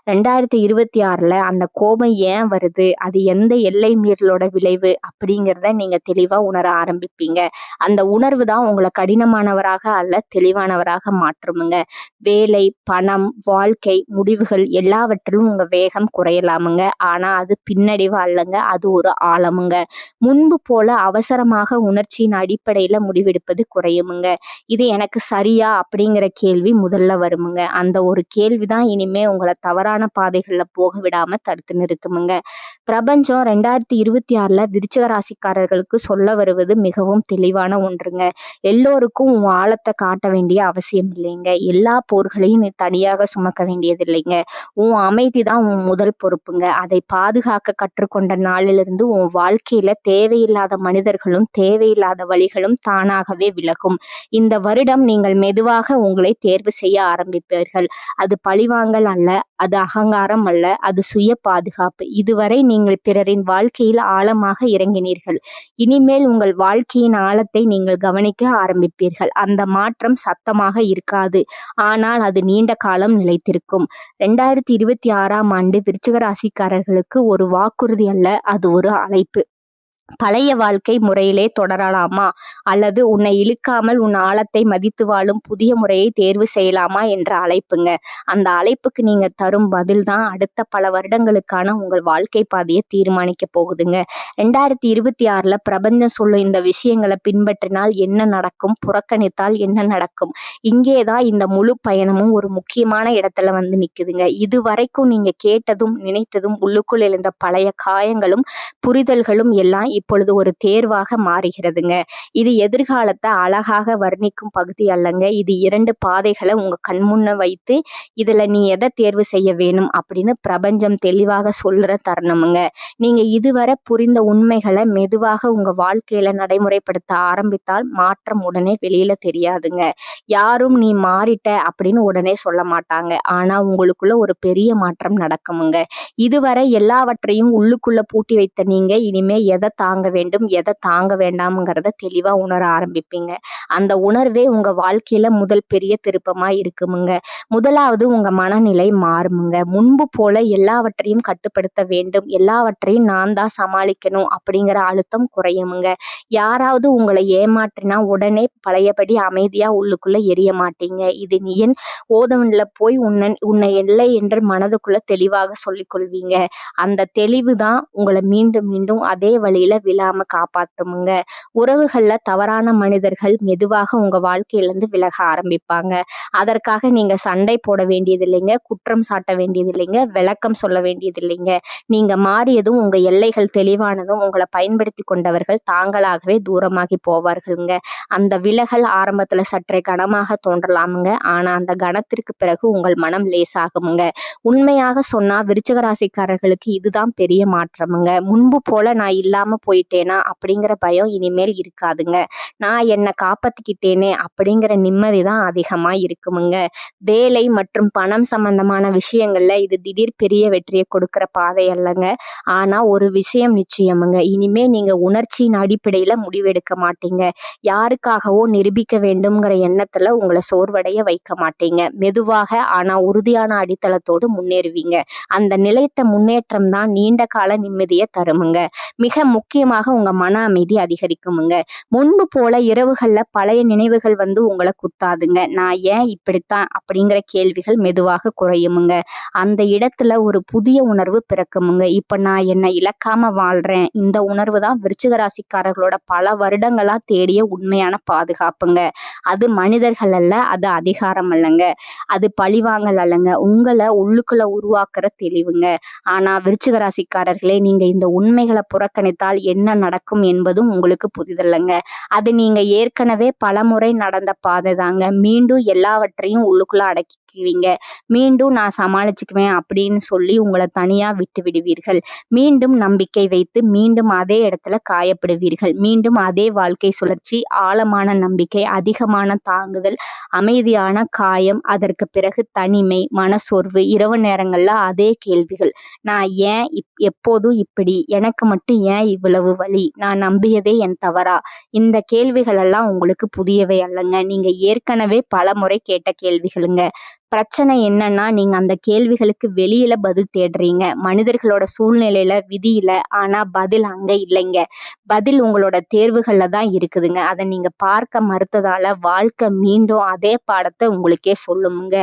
2026ல அந்த கோபம் ஏன் வருது, அது எந்த எல்லை மீறலோட விளைவு அப்படிங்கிறத நீங்க தெளிவா உணர ஆரம்பிப்பீங்க. அந்த உணர்வு தான் உங்களை கடினமானவராக அல்ல தெளிவானவராக மாற்றுமுங்க. வேலை, பணம், வாழ்க்கை, முடிவுகள் எல்லாவற்றிலும் உங்க வேகம் குறையலாமுங்க. ஆனா அது பின்னடைவு அல்லங்க, அது ஒரு ஆழமுங்க. முன்பு போல அவசரமாக உணர்ச்சியின் அடிப்படையில முடிவெடுப்பது குறையுமுங்க. இது எனக்கு சரியா அப்படிங்கிற கேள்வி முதல்ல வருமுங்க. அந்த ஒரு கேள்விதான் இனிமே உங்களை தவறான பாதைகள்ல போக விடாம தடுத்து நிறுத்துமுங்க. பிரபஞ்சம் 2026ல விருச்சிக ராசிக்காரர்களுக்கு சொல்ல வருவது மிகவும் தெளிவான ஒன்றுங்க. எல்லோருக்கும் உன் ஆழத்தை காட்ட வேண்டிய அவசியம் இல்லைங்க. எல்லா போர்களையும் நீ தனியாக சுமக்க வேண்டியது இல்லைங்க. உன் அமைதி தான் உன் முதல் பொறுப்புங்க. அதை பாதுகாக்க கற்றுக்கொண்ட நாளிலிருந்து உன் வாழ்க்கையில தேவையில்லாத மனிதர்களும் தேவையில்லாத வழிகளும் தானாகவே விலகும். இந்த வருடம் நீங்கள் மெதுவாக உங்களை தேர்வு செய்ய ஆரம்பிப்பீர்கள். அது பழிவாங்கல் அல்ல, அது அகங்காரம் அல்ல, அது சுய பாதுகாப்பு. இதுவரை நீங்கள் பிறரின் வாழ்க்கையில் ஆழமாக இறங்கினீர்கள். இனிமேல் உங்கள் வாழ்க்கையின் ஆழத்தை நீங்கள் கவனிக்க ஆரம்பிப்பீர்கள். அந்த மாற்றம் சத்தமாக இருக்காது, ஆனால் அது நீண்ட காலம் நிலைத்திருக்கும். 2026ஆம் ஆண்டு விருச்சிக ராசிக்காரர்களுக்கு ஒரு வாக்குறுதி அல்ல, அது ஒரு அழைப்பு. பழைய வாழ்க்கை முறையிலே தொடரலாமா, அல்லது உன்னை இழுக்காமல் உன் ஆழத்தை மதித்து வாழும் புதிய முறையை தேர்வு செய்யலாமா என்ற அழைப்புங்க. அந்த அழைப்புக்கு நீங்க தரும் பதில் தான் அடுத்த பல வருடங்களுக்கான உங்கள் வாழ்க்கை பாதையை தீர்மானிக்க போகுதுங்க. 2026ல பிரபஞ்சம் சொல்லும் இந்த விஷயங்களை பின்பற்றினால் என்ன நடக்கும், புறக்கணித்தால் என்ன நடக்கும், இங்கேதான் இந்த முழு பயணமும் ஒரு முக்கியமான இடத்துல வந்து நிக்குதுங்க. இதுவரைக்கும் நீங்க கேட்டதும் நினைத்ததும் உள்ளுக்குள் எழுந்த பழைய காயங்களும் புரிதல்களும் எல்லாம் இப்பொழுது ஒரு தேர்வாக மாறுகிறதுங்க. இது எதிர்காலத்தை அழகாக வர்ணிக்கும் பகுதி அல்லங்க. இது 2 பாதைகளை உங்க கண்முன்ன வைத்து இதுல நீ எதை தேர்வு செய்ய வேணும் அப்படின்னு பிரபஞ்சம் தெளிவாக சொல்ற தருணமுங்க. நீங்க இதுவரை புரிந்த உண்மைகளை மெதுவாக உங்க வாழ்க்கையில நடைமுறைப்படுத்த ஆரம்பித்தால் மாற்றம் உடனே வெளியில தெரியாதுங்க. யாரும் நீ மாறிட்ட அப்படின்னு உடனே சொல்ல மாட்டாங்க. ஆனா உங்களுக்குள்ள ஒரு பெரிய மாற்றம் நடக்குமுங்க. இதுவரை எல்லாவற்றையும் உள்ளுக்குள்ள பூட்டி வைத்த நீங்க இனிமே எதை தாங்க வேண்டும், எதை தாங்க வேண்டாம்ங்கிறத தெளிவா உணர ஆரம்பிப்பீங்க. அந்த உணர்வே உங்க வாழ்க்கையில முதல் பெரிய திருப்பமா இருக்குமுங்க. முதலாவது உங்க மனநிலை மாறுமுங்க. முன்பு போல எல்லாவற்றையும் கட்டுப்படுத்த வேண்டும், எல்லாவற்றையும் நான் தான் சமாளிக்கணும் அப்படிங்கிற அழுத்தம் குறையுமுங்க. யாராவது உங்களை ஏமாற்றினா உடனே பழையபடி அமைதியா உள்ளுக்குள்ள எரிய மாட்டீங்க. இது நீ என் ஓதவன்ல போய் உன்னை இல்லை என்று மனதுக்குள்ள தெளிவாக சொல்லிக் கொள்வீங்க. அந்த தெளிவு தான் உங்களை மீண்டும் மீண்டும் அதே வழியில விழாம காப்பாற்றுமுங்க. உறவுகள்ல தவறான மனிதர்கள் மெதுவாக உங்க வாழ்க்கையிலிருந்து விலக ஆரம்பிப்பாங்க. அதற்காக நீங்க சண்டை போட வேண்டியது இல்லைங்க, குற்றம் சாட்ட வேண்டியது இல்லைங்க, விளக்கம் சொல்ல வேண்டியது இல்லைங்க. நீங்க மாறியதும் உங்க எல்லைகள் தெளிவானதும் உங்களை பயன்படுத்தி கொண்டவர்கள் தாங்களாகவே தூரமாகி போவார்களுங்க. அந்த விலகல் ஆரம்பத்துல சற்றே கனமாக தோன்றலாமுங்க. ஆனா அந்த கணத்திற்கு பிறகு உங்கள் மனம் லேசாகுமுங்க. உண்மையாக சொன்னா விருச்சிக ராசிக்காரர்களுக்கு இதுதான் பெரிய மாற்றமுங்க. முன்பு போல நான் இல்லாம போயிட்டேனா அப்படிங்கிற பயம் இனிமேல் இருக்காதுங்க. நான் என்னை காப்பாத்திக்கிட்டேனே அப்படிங்கிற நிம்மதி தான் அதிகமா இருக்குமுங்க. வேலை மற்றும் பணம் சம்பந்தமான விஷயங்கள்ல இது திடீர் பெரிய வெற்றியை கொடுக்கிற பாதை அல்லங்க. ஆனா ஒரு விஷயம் நிச்சயமுங்க, இனிமே நீங்க உணர்ச்சியின் அடிப்படையில முடிவெடுக்க மாட்டீங்க. யாருக்காகவோ நிரூபிக்க வேண்டும்ங்கிற எண்ணத்துல உங்களை சோர்வடைய வைக்க மாட்டீங்க. மெதுவாக ஆனா உறுதியான அடித்தளத்தோடு முன்னேறுவீங்க. அந்த நிலைத்த முன்னேற்றம் தான் நீண்ட கால நிம்மதியை தருமுங்க. மிக முக்கியமாக உங்க மன அமைதி அதிகரிக்குமுங்க. முன்பு போல இரவுகள்ல பழைய நினைவுகள் உங்களை குத்தாதுங்க. நான் ஏன் இப்படித்தான் அப்படிங்கிற கேள்விகள் மெதுவாக குறையுமுங்க. அந்த இடத்துல ஒரு புதிய உணர்வு பிறக்குமுங்க. இப்ப நான் என்னை இழக்காம வாழ்றேன். இந்த உணர்வு தான் விருச்சிக ராசிக்காரர்களோட பல வருடங்களா தேடிய உண்மையான பாதுகாப்புங்க. அது மனிதர்கள் அல்ல, அது அதிகாரம் அல்லங்க, அது பழிவாங்கல் அல்லங்க, உங்களை உள்ளுக்குள்ள உருவாக்குற தெளிவுங்க. ஆனா விருச்சிக ராசிக்காரர்களே, நீங்க இந்த உண்மைகளை புறக்கணித்தால் என்ன நடக்கும் என்பதும் உங்களுக்கு புதிதல்லங்க. அது நீங்க ஏற்கனவே பலமுறை நடந்த பாதை தாங்க. மீண்டும் எல்லாவற்றையும் உள்ளுக்குள்ள அடக்கிக்குவீங்க. மீண்டும் நான் சமாளிச்சுக்குவேன் அப்படின்னு சொல்லி உங்களை தனியா விட்டு விடுவீர்கள். மீண்டும் நம்பிக்கை வைத்து மீண்டும் அதே இடத்துல காயப்படுவீர்கள். மீண்டும் அதே வாழ்க்கை சுழற்சி, ஆழமான நம்பிக்கை, அதிகமான தாங்குதல், அமைதியான காயம், அதற்கு பிறகு தனிமை, மனசோர்வு, இரவு நேரங்கள்ல அதே கேள்விகள். நான் ஏன் எப்போதும் இப்படி, எனக்கு மட்டும் ஏன் இவ்வளவு வலி, நான் நம்பியதே என் தவறா? இந்த கேள்விகள் எல்லாம் உங்களுக்கு புதியவை அல்லங்க. நீங்க ஏற்கனவே பல முறை கேட்ட கேள்விகளுங்க. பிரச்சனை என்னன்னா, நீங்க அந்த கேள்விகளுக்கு வெளியில பதில் தேடுறீங்க. மனிதர்களோட சூழ்நிலையில, விதியில. ஆனா பதில் அங்க இல்லைங்க. பதில் உங்களோட தேர்வுகள்ல தான் இருக்குதுங்க. அதை நீங்க பார்க்க மறுத்ததால வாழ்க்கை மீண்டும் அதே பாடத்தை உங்களுக்கே சொல்லுமுங்க.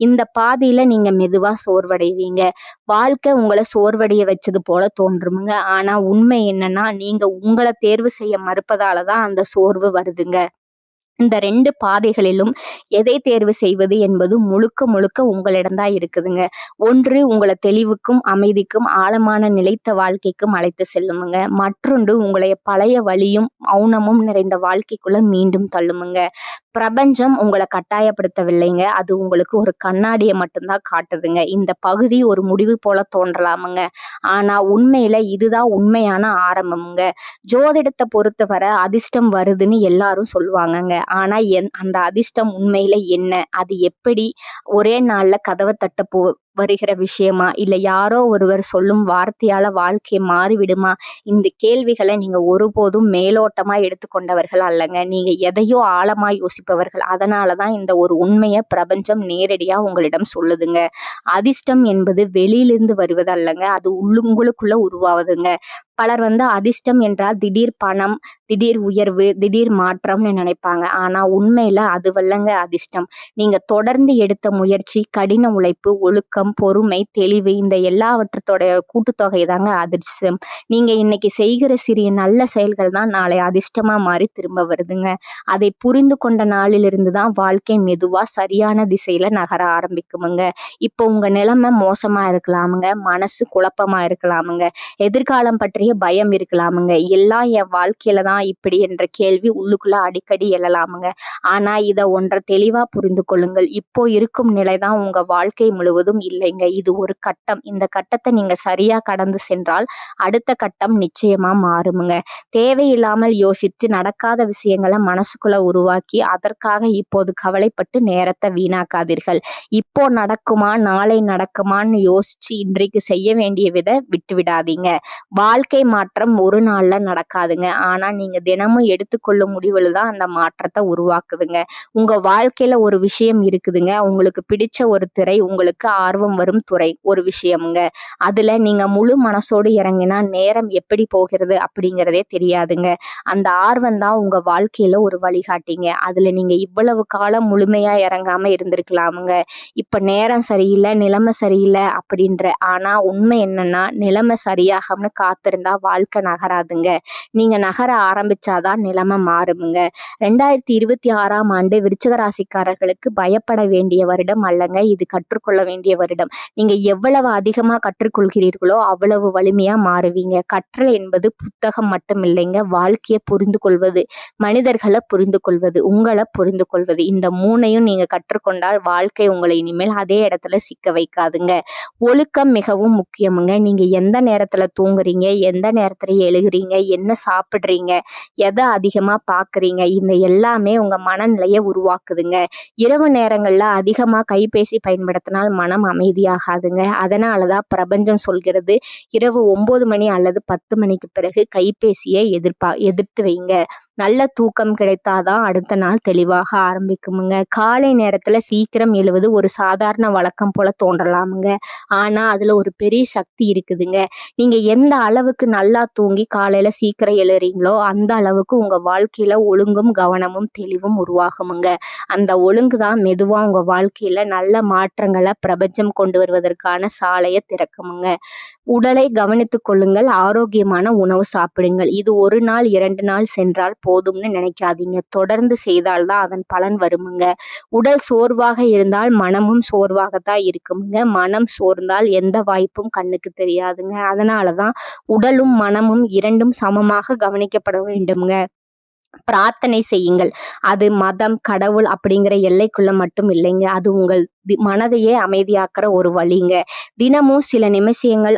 இந்த பாதையில நீங்க மெதுவா சோர்வடைவீங்க. வாழ்க்கை உங்களை சோர்வடைய வச்சது போல தோன்றுமுங்க. ஆனா உண்மை என்னன்னா, நீங்க உங்களை தேர்வு செய்ய மறுப்பதால தான் அந்த சோர்வு வருதுங்க. இந்த 2 பாதைகளிலும் எதை தேர்வு செய்வது என்பது முழுக்க முழுக்க உங்களிடம்தான் இருக்குதுங்க. ஒன்று உங்களை தெளிவுக்கும் அமைதிக்கும் ஆழமான நிலைத்த வாழ்க்கைக்கும் அழைத்து செல்லுமுங்க. மற்றொன்று உங்களை பழைய வலியும் மௌனமும் நிறைந்த வாழ்க்கைக்குள்ள மீண்டும் தள்ளுமுங்க. பிரபஞ்சம் உங்களை கட்டாயப்படுத்தவில்லைங்க. அது உங்களுக்கு ஒரு கண்ணாடியை மட்டும்தான் காட்டுதுங்க. இந்த பகுதி ஒரு முடிவு போல தோன்றலாமுங்க. ஆனா உண்மையில இதுதான் உண்மையான ஆரம்பமுங்க. ஜோதிடத்தை பொறுத்தவரை அதிர்ஷ்டம் வருதுன்னு எல்லாரும் சொல்லுவாங்கங்க. ஆனா அந்த அதிர்ஷ்டம் உண்மையில என்ன? அது எப்படி ஒரே நாள்ல கதவை தட்ட வருகிற விஷயமா, இல்ல யாரோ ஒருவர் சொல்லும் வார்த்தையால வாழ்க்கை மாறிவிடுமா? இந்த கேள்விகளை நீங்க ஒருபோதும் மேலோட்டமா எடுத்துக்கொண்டவர்கள் அல்லங்க. நீங்க எதையோ ஆழமா யோசிப்பவர்கள். அதனாலதான் இந்த ஒரு உண்மையை பிரபஞ்சம் நேரடியா உங்களிடம் சொல்லுதுங்க. அதிர்ஷ்டம் என்பது வெளியிலிருந்து வருவது அல்லங்க, அது உங்களுக்குள்ள உருவாவதுங்க. பலர் அதிர்ஷ்டம் என்றால் திடீர் பணம், திடீர் உயர்வு, திடீர் மாற்றம்னு நினைப்பாங்க. ஆனா உண்மையில அதுவல்லங்க அதிர்ஷ்டம். நீங்க தொடர்ந்து எடுத்த முயற்சி, கடின உழைப்பு, ஒழுக்கம், பொறுமை, தெளிவு, இந்த எல்லாவற்றத்தோட கூட்டுத்தொகை தாங்க அதிர்ஷ்டம். நீங்க இன்னைக்கு செய்கிற சிறிய நல்ல செயல்கள் தான் நாளை அதிர்ஷ்டமா மாறி திரும்ப வருதுங்க. அதை புரிந்து கொண்ட நாளிலிருந்து தான் வாழ்க்கை மெதுவா சரியான திசையில நகர ஆரம்பிக்குமுங்க. இப்போ உங்க நிலைமை மோசமா இருக்கலாமுங்க, மனசு குழப்பமா இருக்கலாமுங்க, எதிர்காலம் பற்றிய பயம் இருக்கலாமுங்க, எல்லாம் என் வாழ்க்கையில தான் இப்படி என்ற கேள்வி உள்ளுக்குள்ள அடிக்கடி எழலாமுங்க. ஆனா ஒன்றை தெளிவா புரிந்து கொள்ளுங்கள். இப்போ இருக்கும் நிலைதான் உங்க வாழ்க்கை முழுவதும் இல்லைங்க. இது ஒரு கட்டம். இந்த கட்டத்தை நீங்க சரியா கடந்து சென்றால் அடுத்த கட்டம் நிச்சயமா மாறுமுங்க. தேவையில்லாமல் யோசித்து நடக்காத விஷயங்களை மனசுக்குள்ள உருவாக்கி அதற்காக இப்போது கவலைப்பட்டு நேரத்தை வீணாக்காதீர்கள். இப்போ நடக்குமா, நாளை நடக்குமான்னு யோசிச்சு இன்றைக்கு செய்ய வேண்டிய விட்டு விடாதீங்க. வாழ்க்கை மாற்றம் ஒரு நாள்ல நடக்காதுங்க. ஆனா நீங்க தினமும் எடுத்துக்கொள்ளும் முடிவுல தான் அந்த மாற்றத்தை உருவாக்குதுங்க. உங்க வாழ்க்கையில ஒரு விஷயம் இருக்குதுங்க. உங்களுக்கு பிடிச்ச ஒரு துறை, உங்களுக்கு ஆர்வம் வரும் துறை ஒரு விஷயம்ங்க. அதுல நீங்க முழு மனசோடு இறங்கினா நேரம் எப்படி போகிறது அப்படிங்கிறதே தெரியாதுங்க. அந்த ஆர்வம் தான் உங்க வாழ்க்கையில ஒரு வழிகாட்டிங்க. அதுல நீங்க இவ்வளவு காலம் முழுமையா இறங்காம இருந்திருக்கலாமுங்க. இப்ப நேரம் சரியில்லை, நிலைமை சரியில்லை அப்படின்ற. ஆனா உண்மை என்னன்னா, நிலைமை சரியாகம்னு காத்திருந்தா வாழ்க்கை நகராதுங்க. நீங்க நகர ஆரம்பிச்சாதான் நிலைமை மாறுமுங்க. 2026ஆம் ஆண்டு விருச்சிக ராசிக்காரர்களுக்கு பயப்பட வேண்டிய வருடம் அல்லங்க, இது கற்றுக்கொள்ள வேண்டிய வருடம். நீங்க எவ்வளவு அதிகமா கற்றுக்கொள்கிறீர்களோ அவ்வளவு வலிமையா மாறுவீங்க. கற்றல் என்பது புத்தகம் மட்டும் இல்லைங்க, வாழ்க்கையை புரிந்து கொள்வது, மனிதர்களை புரிந்து கொள்வது, உங்களை புரிந்து கொள்வது. இந்த 3ஐயும் நீங்க கற்றுக்கொண்டால் வாழ்க்கை உங்களை இனிமேல் அதே இடத்துல சிக்க வைக்காதுங்க. ஒழுக்கம் மிகவும் முக்கியமுங்க. நீங்க எந்த நேரத்துல தூங்குறீங்க, எந்த நேரத்துல எழுகிறீங்க, என்ன சாப்பிடுறீங்க, எதை அதிகமா பாக்குறீங்க, இந்த இந்த எல்லாமே உங்க மனநிலையை உருவாக்குதுங்க. இரவு நேரங்கள்ல அதிகமா கைபேசி பயன்படுத்தினால் மனம் அமைதியாகாதுங்க. அதனாலதான் பிரபஞ்சம் சொல்கிறது, இரவு 9 மணி அல்லது 10 மணிக்கு பிறகு கைபேசியை எதிர்த்து வைங்க. நல்ல தூக்கம் கிடைத்தாதான் அடுத்த நாள் தெளிவாக ஆரம்பிக்குமுங்க. காலை நேரத்துல சீக்கிரம் எழுவது ஒரு சாதாரண வழக்கம் போல தோன்றலாமுங்க. ஆனா அதுல ஒரு பெரிய சக்தி இருக்குதுங்க. நீங்க எந்த அளவுக்கு நல்லா தூங்கி காலையில சீக்கிரம் எழுறீங்களோ அந்த அளவுக்கு உங்க வாழ்க்கையில ஒழுங்கும் கவனமும் தெளிவும் உருவாகுமுங்க. அந்த ஒழுங்கு தான் மெதுவா உங்க வாழ்க்கையில நல்ல மாற்றங்களை பிரபஞ்சம் கொண்டு வருவதற்கான சாலையை திறக்குமுங்க. உடலை கவனித்துக் கொள்ளுங்கள். ஆரோக்கியமான உணவு சாப்பிடுங்கள். இது 1 நாள் 2 நாள் சென்றால் போதும்னு நினைக்காதீங்க. தொடர்ந்து செய்தால்தான் அதன் பலன் வருமுங்க. உடல் சோர்வாக இருந்தால் மனமும் சோர்வாகத்தான் இருக்குமுங்க. மனம் சோர்ந்தால் எந்த வாய்ப்பும் கண்ணுக்கு தெரியாதுங்க. அதனாலதான் உடலும் மனமும் 2ம் சமமாக கவனிக்கப்பட வேண்டுமுங்க. பிரார்த்தனை செய்யுங்கள். அது மதம், கடவுள் அப்படிங்கிற எல்லைக்குள்ள மட்டும் இல்லைங்க. அது உங்கள் மனதையே அமைதியாக்குற ஒரு வழிங்க. தினமும் சில நிமிஷங்கள்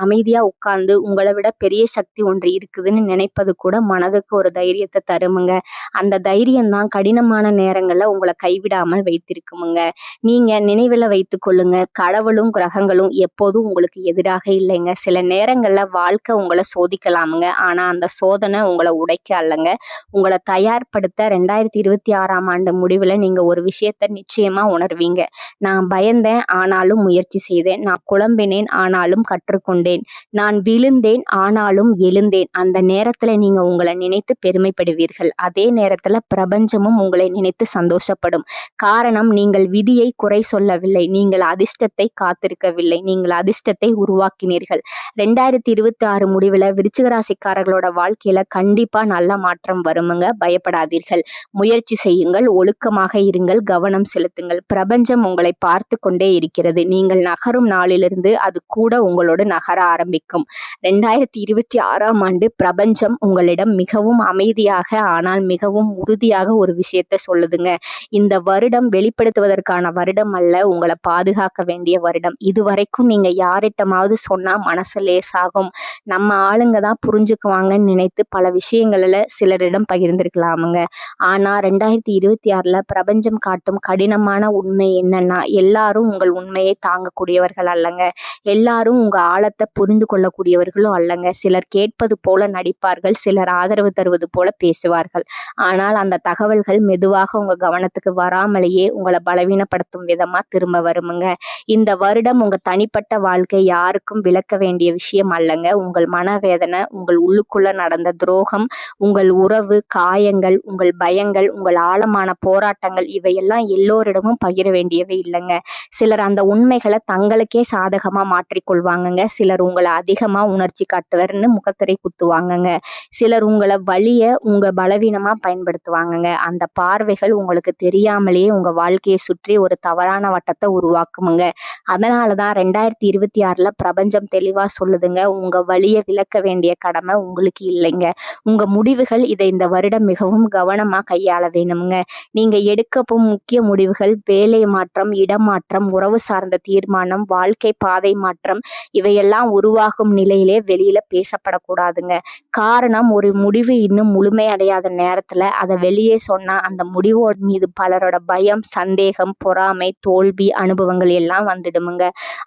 அமைதியா உட்கார்ந்து உங்களை விட பெரிய சக்தி ஒன்று இருக்குதுன்னு நினைப்பது கூட மனதுக்கு ஒரு தைரியத்தை தருமுங்க. அந்த தைரியம் தான் கடினமான நேரங்கள்ல உங்களை கைவிடாமல் வைத்திருக்குமுங்க. நீங்க நினைவுல வைத்துக் கொள்ளுங்க, கடவுளும் கிரகங்களும் எப்போதும் உங்களுக்கு எதிராக இல்லைங்க. சில நேரங்கள்ல வாழ்க்கை உங்களை சோதிக்கலாமுங்க. ஆனா அந்த சோதனை உங்களை உடைக்க அல்லங்க, உங்களை தயார்படுத்த. 2026ஆம் ஆண்டு முடிவுல நீங்க ஒரு விஷயத்த நிச்சயமா உணர்வீங்க. நான் பயந்தேன், ஆனாலும் முயற்சி செய்தேன். நான் குழம்பினேன், ஆனாலும் கற்றுக்கொண்டேன். நான் விழுந்தேன், ஆனாலும் எழுந்தேன். அந்த நேரத்துல நீங்க உங்களை நினைத்து பெருமைப்படுவீர்கள். அதே நேரத்துல பிரபஞ்சமும் உங்களை நினைத்து சந்தோஷப்படும். காரணம், நீங்கள் விதியை குறை சொல்லவில்லை, நீங்கள் அதிர்ஷ்டத்தை காத்திருக்கவில்லை, நீங்கள் அதிர்ஷ்டத்தை உருவாக்கினீர்கள். 2026 முடிவுல விருச்சிக ராசிக்காரர்களோட வாழ்க்கையில கண்டிப்பா நல்ல மாற்றம் வருமுங்க. பயப்படாதீர்கள், முயற்சி செய்யுங்கள், ஒழுக்கமாக இருங்கள், கவனம் செலுத்துங்கள். பிரபஞ்சம் உங்களை பார்த்து கொண்டே இருக்கிறது. நீங்கள் நகரும் நாளிலிருந்து அது கூட உங்களோடு நகர ஆரம்பிக்கும். 2026ஆம் ஆண்டு பிரபஞ்சம் உங்களிடம் மிகவும் அமைதியாக ஆனால் மிகவும் உறுதியாக ஒரு விஷயத்த சொல்லுதுங்க. இந்த வருடம் வெளிப்படுத்துவதற்கான வருடம் அல்ல, உங்களை பாதுகாக்க வேண்டிய வருடம். இதுவரைக்கும் நீங்க யாரிட்டமாவது சொன்னா மனசு லேசாகும், நம்ம ஆளுங்க தான் புரிஞ்சுக்குவாங்கன்னு நினைத்து பல விஷயங்கள்ல சிலரிடம் பகிர்ந்திருக்கலாமுங்க. ஆனா 2026ல பிரபஞ்சம் காட்டும் கடினமான உண்மை என்னன்னா, எல்லாரும் உங்கள் உண்மையை தாங்கக்கூடியவர்கள் அல்லங்க. எல்லாரும் உங்க ஆழத்தை புரிந்து கொள்ளக்கூடியவர்களும் அல்லங்க. சிலர் கேட்பது போல நடிப்பார்கள், சிலர் ஆதரவு தருவது போல பேசுவார்கள். ஆனால் அந்த தகவல்கள் மெதுவாக உங்க கவனத்துக்கு வராமலேயே உங்களை பலவீனப்படுத்தும் விதமா திரும்ப வருமுங்க. இந்த வருடம் உங்க தனிப்பட்ட வாழ்க்கை யாருக்கும் விளக்க வேண்டிய விஷயம் அல்லங்க. உங்கள் மனவேதனை, உங்கள் உள்ளுக்குள்ள நடந்த துரோகம், உங்கள் உறவு காயங்கள், உங்கள் பயங்கள், உங்கள் ஆழமான போராட்டங்கள், இவையெல்லாம் எல்லோரிடமும் பகிர வேண்டியவை இல்லைங்க. சிலர் அந்த உண்மைகளை தங்களுக்கே சாதகமா மாற்றிக்கொள்வாங்கங்க. சிலர் உங்களை அதிகமா உணர்ச்சி காட்டுவர்னு முகத்திரை குத்துவாங்கங்க. சிலர் உங்களை வலிய உங்க பலவீனமா பயன்படுத்துவாங்கங்க. அந்த பார்வைகள் உங்களுக்கு தெரியாமலேயே உங்க வாழ்க்கையை சுற்றி ஒரு தவறான வட்டத்தை உருவாக்குமுங்க. அதனாலதான் 2026ல பிரபஞ்சம் தெளிவா சொல்லுதுங்க, உங்க வலிய விளக்க வேண்டிய கடமை உங்களுக்கு இல்லைங்க. உங்க முடிவுகள் இதை இந்த வருடம் மிகவும் கவனமா கையாள வேணுமுங்க. நீங்க எடுக்க போகும் முக்கிய முடிவுகள் வேலை மாற்றம், இடமாற்றம், உறவு சார்ந்த தீர்மானம், வாழ்க்கை பாதை மாற்றம், இவையெல்லாம் உருவாகும் நிலையிலே வெளியில பேசப்படக்கூடாதுங்க. காரணம், ஒரு முடிவு இன்னும் முழுமையடையாத நேரத்துல அதை வெளியே சொன்னா அந்த முடிவோட மீது பலரோட பயம், சந்தேகம், பொறாமை, தோல்வி அனுபவங்கள் எல்லாம் வந்துடுமுங்க.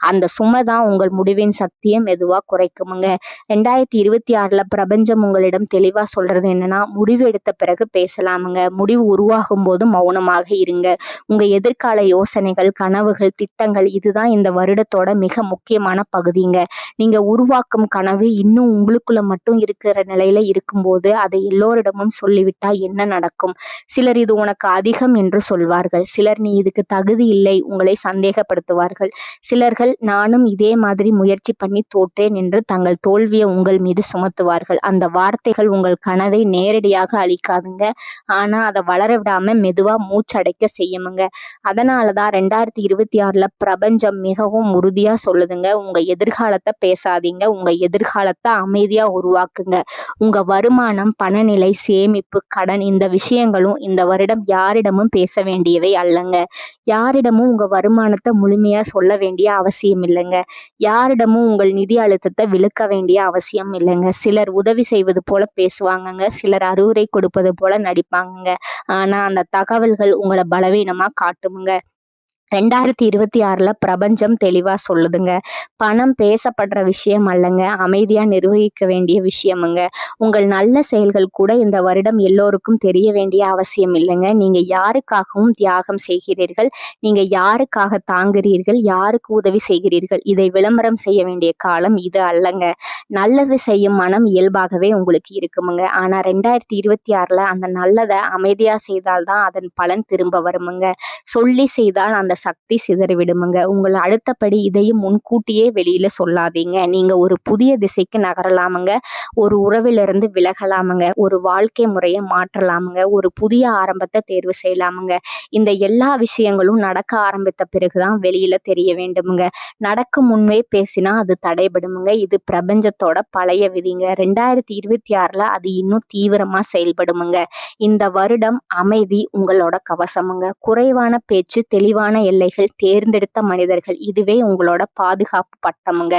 அந்த சுமைதான் உங்கள் முடிவின் சக்தியை மெதுவா குறைக்குமுங்க. 2026ல பிரபஞ்சம் உங்களிடம் தெளிவா சொல்றது என்னன்னா, முடிவு எடுத்த பிறகு பேசலாமுங்க. முடிவு உருவாகும் போது மௌனமாக இருங்க. உங்க எதிர்கால யோசனைகள், கனவுகள், திட்டங்கள், இதுதான் இந்த வருடத்தோட மிக முக்கியமான பகுதிங்க. நீங்க உருவாக்கும் கனவு இன்னும் உங்களுக்குள்ள மட்டும் இருக்கிற நிலையில இருக்கும்போது அதை எல்லோரிடமும் சொல்லிவிட்டா என்ன நடக்கும்? சிலர் இது உனக்கு அதிகம் என்று சொல்வார்கள். சிலர் நீ இதுக்கு தகுதி இல்லை, உங்களை சந்தேகப்படுத்துவார்கள். சிலர்கள் நானும் இதே மாதிரி முயற்சி பண்ணி தோற்றேன் என்று தங்கள் தோல்வியை உங்கள் மீது சுமத்துவார்கள். அந்த வார்த்தைகள் உங்கள் கனவை நேரடியாக அழிக்காதுங்க, ஆனா அதை வளர விடாம மெதுவா மூச்சடைக்க செய்யுமுங்க. அதனாலதான் 2026ல பிரபஞ்சம் மிகவும் உறுதியா சொல்லுதுங்க. உங்க எதிர்காலத்தை பேசாதீங்க. உங்க எதிர்காலத்தை அமைதியா உருவாக்குங்க. உங்க வருமானம், பணநிலை, சேமிப்பு, கடன் இந்த விஷயங்களும் இந்த வருடம் யாரிடமும் பேச வேண்டியவை அல்லங்க. யாரிடமும் உங்க வருமானத்தை முழுமையா சொல்ல வேண்டிய அவசியம் இல்லைங்க. யாரிடமும் உங்கள் நிதி அழுத்தத்தை விழுக்க வேண்டிய அவசியம் இல்லைங்க. சிலர் உதவி செய்வது போல பேசுவாங்கங்க. சிலர் அறிவுரை கொடுப்பது போல நடிப்பாங்கங்க. ஆனா அந்த தகவல்கள் உங்களை பலவீனமா காட்டுமுங்க. 2026ல பிரபஞ்சம் தெளிவா சொல்லுதுங்க. பணம் பேசப்படுற விஷயம் அல்லங்க, அமைதியா நிர்வகிக்க வேண்டிய விஷயமுங்க. உங்கள் நல்ல செயல்கள் கூட இந்த வருடம் எல்லோருக்கும் தெரிய வேண்டிய அவசியம் இல்லைங்க. நீங்க யாருக்காகவும் தியாகம் செய்கிறீர்கள், நீங்க யாருக்காக தாங்குகிறீர்கள், யாருக்கு உதவி செய்கிறீர்கள், இதை விளம்பரம் செய்ய வேண்டிய காலம் இது அல்லங்க. நல்லது செய்யும் மனம் இயல்பாகவே உங்களுக்கு இருக்குமுங்க. ஆனா 2026ல அந்த நல்லதை அமைதியா செய்தால்தான் அதன் பலன் திரும்ப வருமுங்க. சொல்லி செய்தால் அந்த சக்தி சிதறிவிடுமுங்க. உங்கள் அடுத்தபடி இதையும் முன்கூட்டியே வெளியில சொல்லாதீங்க. நீங்க ஒரு புதிய திசைக்கு நகரலாமுங்க. ஒரு உறவிலிருந்து விலகலாமுங்க. ஒரு வாழ்க்கை முறையை மாற்றலாமுங்க. ஒரு புதிய ஆரம்பத்தை தேர்வு செய்யலாமுங்க. இந்த எல்லா விஷயங்களும் நடக்க ஆரம்பித்த பிறகுதான் வெளியில தெரிய வேண்டுமுங்க. நடக்கும் முன்பே பேசினா அது தடைபடுமுங்க. இது பிரபஞ்சத்தோட பழைய விதிங்க. 2026ல அது இன்னும் தீவிரமா செயல்படுமுங்க. இந்த வருடம் அமைதி உங்களோட கவசமுங்க. குறைவான பேச்சு, தெளிவான எல்லைகள், தேர்ந்தெடுத்த மனிதர்கள், இதுவே உங்களோட பாதுகாப்பு பட்டமுங்க.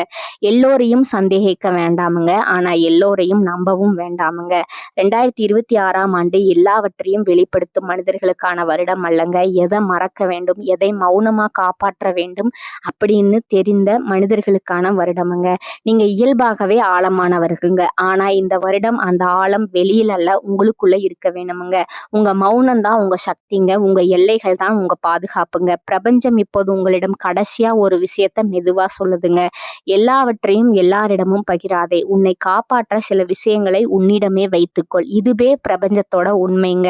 எல்லோரையும் சந்தேகிக்க வேண்டாமுங்க. ஆனா எல்லோரையும் நம்பவும் வேண்டாமுங்க. 2026ஆம் ஆண்டு எல்லாவற்றையும் வெளிப்படுத்தும் மனிதர்களுக்கான வருடம் அல்லங்க. எதை மறக்க வேண்டும், எதை மௌனமா காப்பாற்ற வேண்டும் அப்படின்னு தெரிந்த மனிதர்களுக்கான வருடமுங்க. நீங்க இயல்பாகவே ஆழமானவர்களுங்க. ஆனா இந்த வருடம் அந்த ஆழம் வெளியில அல்ல, உங்களுக்குள்ள இருக்க வேணுமுங்க. உங்க மௌனம் தான் உங்க சக்திங்க. உங்க எல்லைகள் தான் உங்க பாதுகாப்புங்க. பிரபஞ்சம் இப்போது உங்களிடம் கடைசியா ஒரு விஷயத்த மெதுவா சொல்லுதுங்க. எல்லாவற்றையும் எல்லாரிடமும் பகிராதே. உன்னை காப்பாற்ற சில விஷயங்களை உன்னிடமே வைத்துக்கொள். இதுவே பிரபஞ்சத்தோட உண்மைங்க.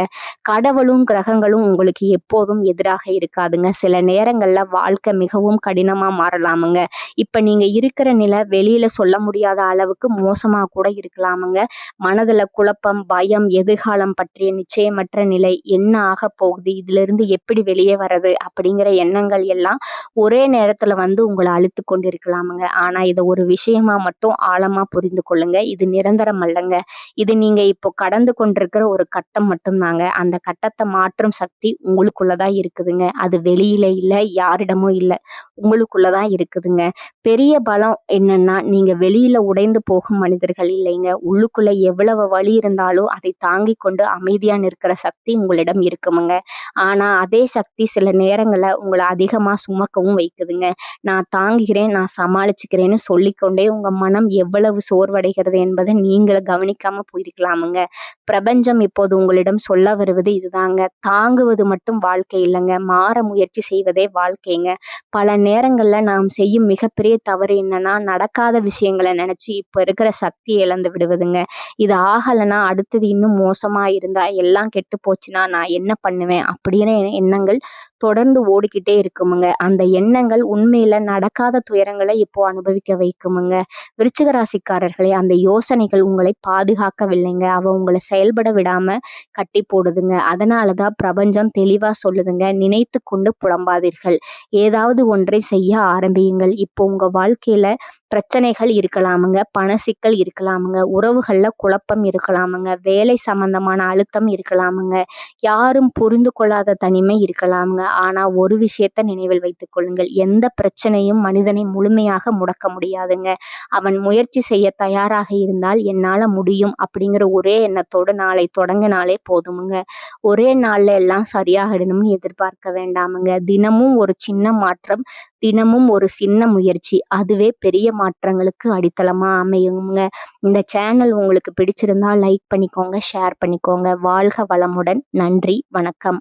கடவுளும் கிரகங்களும் உங்களுக்கு எப்போதும் எதிராக இருக்காதுங்க. சில நேரங்கள்ல வாழ்க்கை மிகவும் கடினமா மாறலாமுங்க. இப்ப நீங்க இருக்கிற நிலை வெளியில சொல்ல முடியாத அளவுக்கு மோசமா கூட இருக்கலாமுங்க. மனதுல குழப்பம், பயம், எதிர்காலம் பற்றிய நிச்சயமற்ற நிலை, என்ன ஆக போகுது, இதுல இருந்து எப்படி வெளியே வர்றது அப்படிங்கிற எண்ணங்கள் எல்லாம் ஒரே நேரத்துல வந்து உங்களை அழுத்து கொண்டு இருக்கலாமுங்க. ஆனா இதை ஒரு விஷயமா மட்டும் ஆழமா புரிந்து கொள்ளுங்க. இது நிரந்தரம் அல்லங்க. இது நீங்க இப்போ கடந்து கொண்டிருக்கிற ஒரு கட்டம் மட்டும்தாங்க. அந்த கட்டத்தை மாற்றும் சக்தி உங்களுக்குள்ளதான் இருக்குதுங்க. அது வெளியில இல்ல, யாரிடமும் இல்ல, உங்களுக்குள்ளதான் இருக்குதுங்க. பெரிய பலம் என்னன்னா, நீங்க வெளியில உடைந்து போகும் மனிதர்கள் இல்லைங்க. உள்ளுக்குள்ள எவ்வளவு வலி இருந்தாலும் அதை தாங்கிக் கொண்டு அமைதியா நிற்கிற சக்தி உங்களிடம் இருக்குமுங்க. ஆனா அதே சக்தி சில நேரங்கள்ல உங்களை அதிகமா சுமக்கவும் வைக்குதுங்க. நான் தாங்குகிறேன், நான் சமாளிச்சுக்கிறேன்னு சொல்லிக்கொண்டே உங்க மனம் எவ்வளவு சோர்வடைகிறது என்பதை நீங்கள கவனிக்காம போயிருக்கலாமுங்க. பிரபஞ்சம் இப்போது உங்களிடம் சொல்ல வருவது இதுதாங்க. தாங்குவது மட்டும் வாழ்க்கை இல்லைங்க, மாற முயற்சி செய்வதே வாழ்க்கைங்க. பல நேரங்கள்ல நாம் செய்யும் மிகப்பெரிய தவறு என்னன்னா, நடக்காத விஷயங்களை நினைச்சு இப்ப இருக்கிற சக்தியை இழந்து விடுவதுங்க. இது ஆகலைன்னா அடுத்தது இன்னும் மோசமா இருந்தா, எல்லாம் கெட்டு போச்சுன்னா நான் என்ன பண்ணுவேன் அப்படிங்கிற எண்ணங்கள் தொடர்ந்து ஓடிக்கிட்டே இருக்குமுங்க. அந்த எண்ணங்கள் உண்மையில நடக்காத துயரங்களை இப்போ அனுபவிக்க வைக்குமுங்க. விருச்சிக ராசிக்காரர்களே, அந்த யோசனைகள் உங்களை பாதுகாக்கவில்லைங்க. அவ உங்களை செயல்பட விடாம கட்டி போடுதுங்க. அதனாலதான் பிரபஞ்சம் தெளிவா சொல்லுதுங்க, நினைத்து கொண்டு புலம்பாதீர்கள், ஏதாவது ஒன்றை செய்ய ஆரம்பியுங்கள். இப்போ உங்க வாழ்க்கையில பிரச்சனைகள் இருக்கலாமுங்க, பண சிக்கல் இருக்கலாமுங்க, உறவுகள்ல குழப்பம் இருக்கலாமுங்க, வேலை சம்பந்தமான அழுத்தம் இருக்கலாமுங்க, யாரும் புரிந்து கொள்ளாத தனிமை இருக்கலாமுங்க. ஆனா ஒரு விஷயத்த நினைவில் வைத்துக் கொள்ளுங்கள், எந்த பிரச்சனையும் மனிதனை முழுமையாக முடக்க முடியாதுங்க. அவன் முயற்சி செய்ய தயாராக இருந்தால் என்னால முடியும் அப்படிங்கிற ஒரே எண்ணத்தோடு நாளை தொடங்கினாலே போதுமுங்க. ஒரே நாள்ல எல்லாம் சரியாகிடணும்னு எதிர்பார்க்க வேண்டாமுங்க. தினமும் ஒரு சின்ன மாற்றம், தினமும் ஒரு சின்ன முயற்சி, அதுவே பெரிய மாற்றங்களுக்கு அடித்தளமா அமையுங்க. இந்த சேனல் உங்களுக்கு பிடிச்சிருந்தா லைக் பண்ணிக்கோங்க, ஷேர் பண்ணிக்கோங்க. வாழ்க வளமுடன். நன்றி, வணக்கம்.